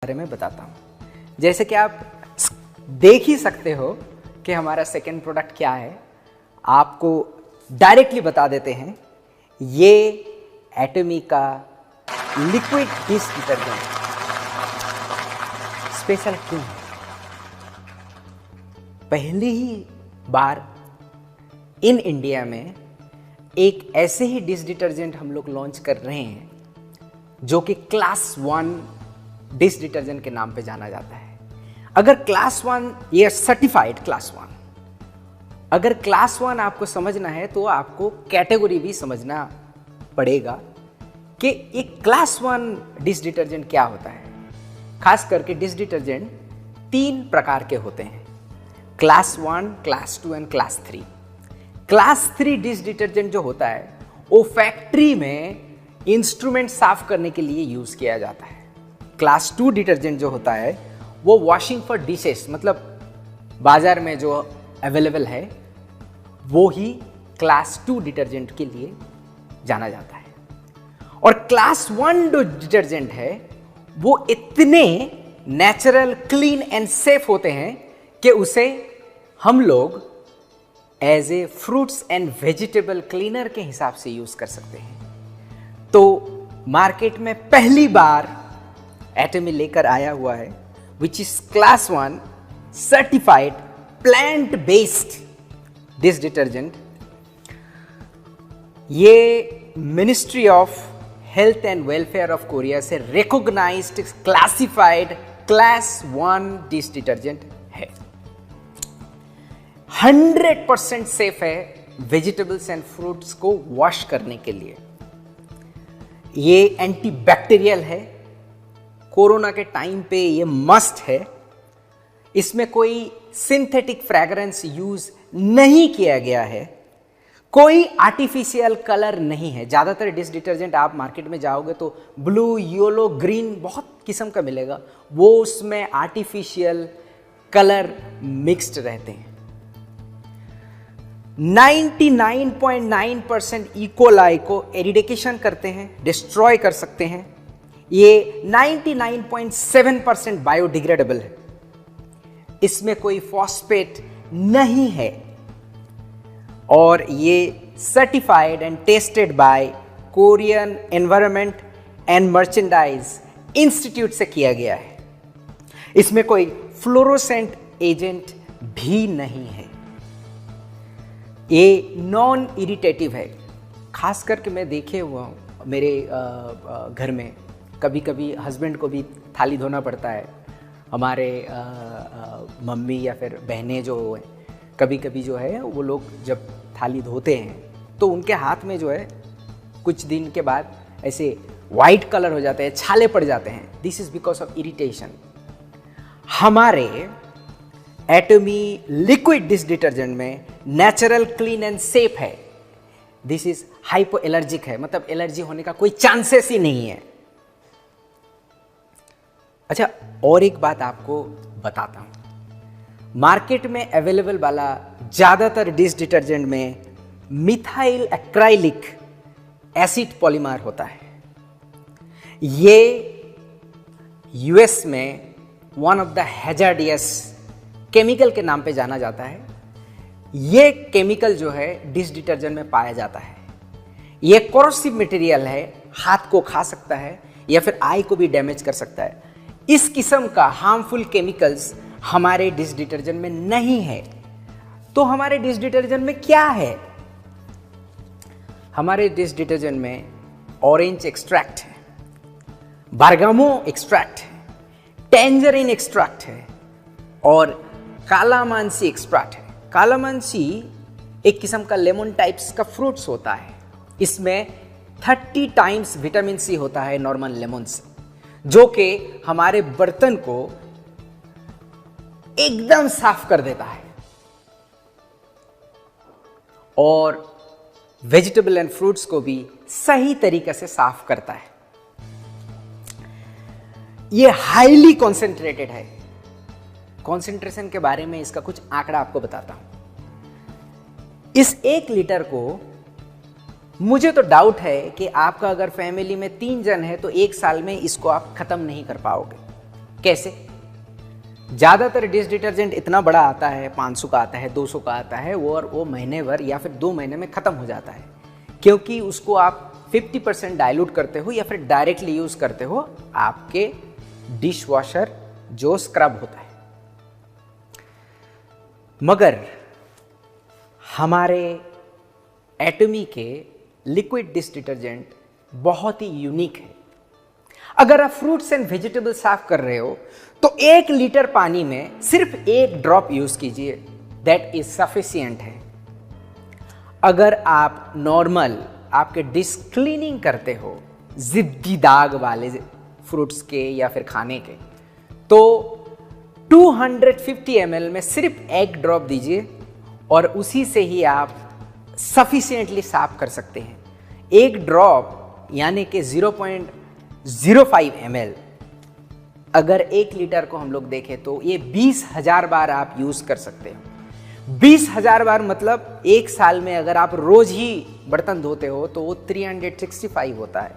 बारे में बताता हूँ। जैसे कि आप देख ही सकते हो कि हमारा सेकेंड प्रोडक्ट क्या है, आपको डायरेक्टली बता देते हैं। ये एटमी का लिक्विड डिश डिटर्जेंट स्पेशल क्यों है? पहली ही बार इन इंडिया में एक ऐसे ही डिश डिटर्जेंट हम लोग लॉन्च कर रहे हैं जो कि क्लास 1 डिश डिटर्जेंट के नाम पे जाना जाता है। अगर क्लास 1, ये सर्टिफाइड क्लास 1, अगर क्लास 1 आपको समझना है तो आपको कैटेगरी भी समझना पड़ेगा कि एक क्लास 1 डिश डिटर्जेंट क्या होता है। खास करके डिश डिटर्जेंट 3 प्रकार के होते हैं, class 1, class 2 and class 3। Class 3 dish detergent जो होता है वो फैक्ट्री में इंस्ट्रूमेंट साफ करने के लिए यूज किया जाता है। क्लास 2 डिटर्जेंट जो होता है वो वॉशिंग फॉर डिशेस, मतलब बाजार में जो अवेलेबल है वो ही क्लास 2 डिटर्जेंट के लिए जाना जाता है। और क्लास 1 जो डिटर्जेंट है वो इतने नेचुरल, क्लीन एंड सेफ होते हैं कि उसे हम लोग as a fruits and vegetable cleaner के हिसाब से यूज कर सकते हैं। तो मार्केट में पहली बार एटमी लेकर आया हुआ है which is class 1 certified plant based dish detergent. ये ministry of health and welfare of Korea से recognised classified class 1 dish detergent है। 100% सेफ है वेजिटेबल्स एंड फ्रूट्स को वॉश करने के लिए। ये एंटीबैक्टीरियल है, कोरोना के टाइम पे ये मस्ट है। इसमें कोई सिंथेटिक फ्रेग्रेंस यूज नहीं किया गया है, कोई आर्टिफिशियल कलर नहीं है। ज़्यादातर डिश डिटर्जेंट आप मार्केट में जाओगे तो ब्लू, येलो, ग्रीन बहुत किस्म का मिलेगा, वो उसमें आर्टिफिशियल कलर मिक्स्ड रहते हैं। 99.9% इकोलाई को एरिडिकेशन करते हैं, डिस्ट्रॉय कर सकते हैं। ये 99.7% बायोडिग्रेडेबल है, इसमें कोई फॉस्फेट नहीं है और ये certified and tested by Korean environment and merchandise institute से किया गया है। इसमें कोई फ्लोरोसेंट एजेंट भी नहीं है। ये नॉन इरिटेटिव है। खास करके मैं देखे हुआ हूँ मेरे घर में, कभी कभी हस्बैंड को भी थाली धोना पड़ता है, हमारे मम्मी या फिर बहनें जो हैं, कभी कभी जो है वो लोग जब थाली धोते हैं तो उनके हाथ में जो है कुछ दिन के बाद ऐसे वाइट कलर हो जाते हैं, छाले पड़ जाते हैं। This is because of irritation. हमारे एटमी लिक्विड डिश डिटर्जेंट में नेचुरल, क्लीन एंड सेफ है। दिस इज हाइपो एलर्जिक है, मतलब एलर्जी होने का कोई चांसेस ही नहीं है। अच्छा, और एक बात आपको बताता हूं, मार्केट में अवेलेबल वाला ज्यादातर डिश डिटर्जेंट में मिथाइल एक्राइलिक एसिड पॉलीमर होता है। ये यूएस में one of the hazardous chemical के नाम पे जाना जाता है। ये केमिकल जो है डिश डिटर्जेंट में पाया जाता है। ये कोरोसिव मटेरियल है, हाथ को खा सकता है या फिर आई को भी डैमेज कर सकता है। इस किस्म का हार्मफुल केमिकल्स हमारे डिश डिटर्जेंट में नहीं है। तो हमारे डिश डिटर्जेंट में क्या है? हमारे डिश डिटर्जेंट में ऑरेंज एक्सट्रैक्ट है, बारगामो एक्सट्रैक्ट है, टेंजरिन एक्सट्रैक्ट है और कालामानसी एक्सट्रैक्ट है। कालामानसी एक किस्म का लेमन टाइप्स का फ्रूट्स होता है। इसमें 30 टाइम्स विटामिन सी होता है नॉर्मल लेमन से, जो कि हमारे बर्तन को एकदम साफ कर देता है और वेजिटेबल एंड फ्रूट्स को भी सही तरीके से साफ करता है। यह हाईली कॉन्सेंट्रेटेड है। कॉन्सेंट्रेशन के बारे में इसका कुछ आंकड़ा आपको बताता हूं। इस 1 लीटर को, मुझे तो डाउट है कि आपका अगर फैमिली में 3 जन है तो 1 साल में इसको आप खत्म नहीं कर पाओगे। कैसे? ज़्यादातर डिश डिटर्जेंट इतना बड़ा आता है, 500 का आता है, 200 का आता है, वो महीने भर या फिर 2 महीने में ख़त्म हो जाता है, क्योंकि उसको आप 50% डाइल्यूट करते हो या फिर डायरेक्टली यूज़ करते हो आपके डिश वॉशर जो स्क्रब होता है। मगर हमारे एटमी के लिक्विड डिश डिटर्जेंट बहुत ही यूनिक है। अगर आप फ्रूट्स एंड वेजिटेबल साफ कर रहे हो तो 1 लीटर पानी में सिर्फ 1 ड्रॉप यूज कीजिए, दैट इज सफिशिएंट है। अगर आप नॉर्मल आपके डिश क्लीनिंग करते हो जिद्दी दाग वाले फ्रूट्स के या फिर खाने के, तो 250 ml में सिर्फ 1 ड्रॉप दीजिए और उसी से ही आप सफिशिएंटली साफ कर सकते हैं। 1 ड्रॉप यानी कि 0.05 ml, अगर 1 लीटर को हम लोग देखें तो ये 20,000 बार आप यूज कर सकते हो। 20,000 बार मतलब 1 साल में अगर आप रोज ही बर्तन धोते हो तो वो 365 होता है।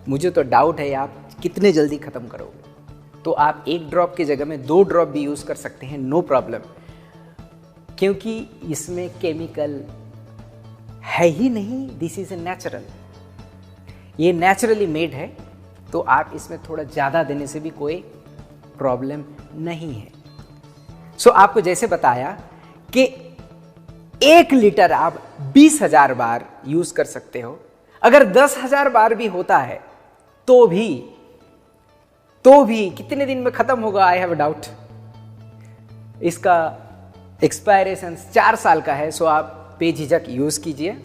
मुझे तो डाउट है आप कितने जल्दी खत्म करोगे। तो आप 1 ड्रॉप की जगह में 2 ड्रॉप भी यूज कर सकते हैं, नो प्रॉब्लम, क्योंकि इसमें केमिकल है ही नहीं। दिस इज ए नेचुरल, ये नेचुरली मेड है, तो आप इसमें थोड़ा ज़्यादा देने से भी कोई प्रॉब्लम नहीं है। सो आपको जैसे बताया कि 1 लीटर आप 20,000 बार यूज कर सकते हो। अगर 10,000 बार भी होता है तो भी कितने दिन में खत्म होगा? I have a doubt. इसका एक्सपायरेशन 4 साल का है, सो आप बेझिझक यूज कीजिए।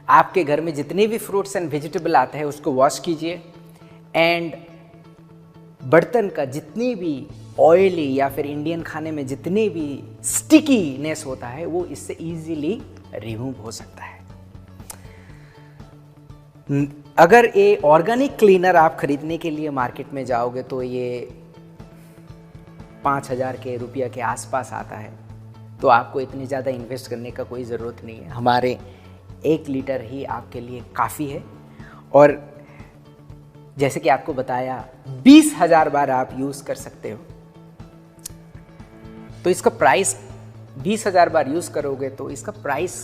आपके घर में जितने भी फ्रूट्स एंड वेजिटेबल आते हैं उसको वॉश कीजिए, एंड बर्तन का जितनी भी ऑयली या फिर इंडियन खाने में जितने भी स्टिकीनेस होता है वो इससे इजीली रिमूव हो सकता है। अगर ये ऑर्गेनिक क्लीनर आप खरीदने के लिए मार्केट में जाओगे तो ये 5,000 के रुपया के आसपास आता है, तो आपको इतनी ज़्यादा इन्वेस्ट करने का कोई ज़रूरत नहीं है। हमारे 1 लीटर ही आपके लिए काफ़ी है। और जैसे कि आपको बताया 20,000 बार आप यूज़ कर सकते हो, तो इसका प्राइस 20,000 बार यूज़ करोगे तो इसका प्राइस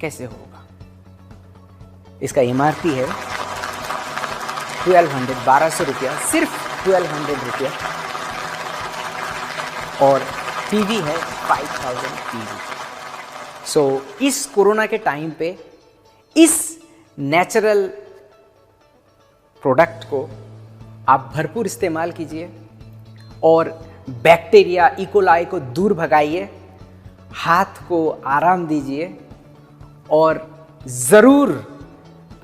कैसे होगा? इसका MRP है 1200 रुपया, सिर्फ 1200 रुपया, और PV है 5000 PV। सो इस कोरोना के टाइम पे इस नेचुरल प्रोडक्ट को आप भरपूर इस्तेमाल कीजिए और बैक्टीरिया इकोलाई को दूर भगाइए, हाथ को आराम दीजिए, और ज़रूर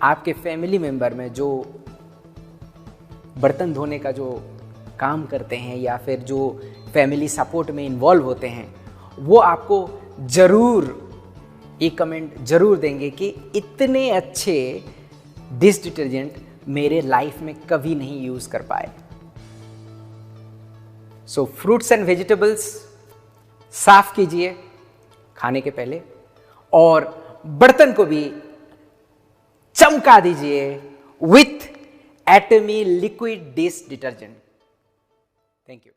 आपके फैमिली मेंबर में जो बर्तन धोने का जो काम करते हैं या फिर जो फैमिली सपोर्ट में इन्वॉल्व होते हैं वो आपको ज़रूर एक कमेंट ज़रूर देंगे कि इतने अच्छे डिश डिटर्जेंट मेरे लाइफ में कभी नहीं यूज़ कर पाए। सो फ्रूट्स एंड वेजिटेबल्स साफ कीजिए खाने के पहले, और बर्तन को भी चमका दीजिए with Atomy liquid dish detergent. Thank you.